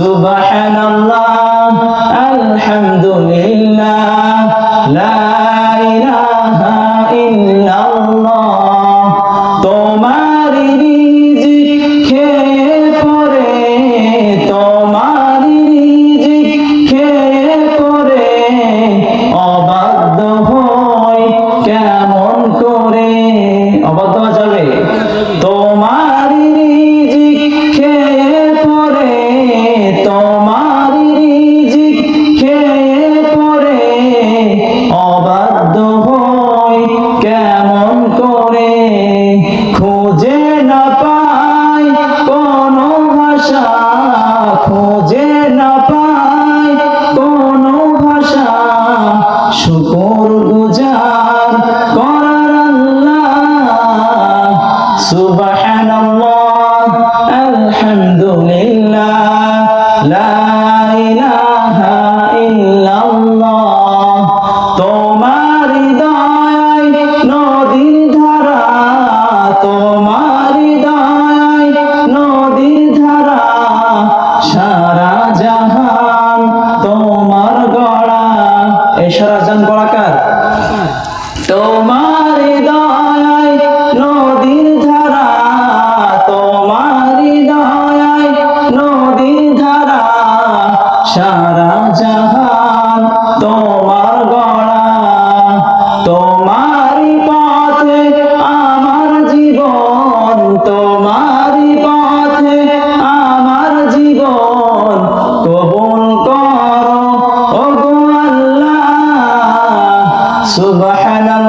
সুবহানাল্লাহ আলহামদুলিল্লাহ লা ইলাহা ইল্লাল্লাহ। তোমারি রিজিক খেয়ে পরে, তোমারি রিজিক খেয়ে পরে অবাধ্য হই কেমন করে। অবাধ্য হওয়া যাবে? তোমারি রিজিক খেয়ে পরে, তোমারি রিজিক খেয়ে পরে অবাধ্য হই কেমন করে। খুঁজে না পাই কোনো ভাষা, খুঁজে না পাই কোনো ভাষা শুকর গুজার করার আল্লাহ। সুবহানাল্লাহ আলহামদুলিল্লাহ লা ইলাহা ইল্লাল্লাহ। তোমারি দয়ায় নদীর ধারা, তোমারি দয়ায় নদীর ধারা সারা জাহান তোমার গড়া। এই সারা জাহান গড়া কার? তোমারি দয়ায় নদীর ধারা, তোমারি দয়ায় নদীর ধারা সারা জাহান তোমার গড়া। তোমারি পথে আমার জীবন, তোমারি পথে আমার জীবন কবুল করো ওগো আল্লাহ। সুবহানাল্লাহ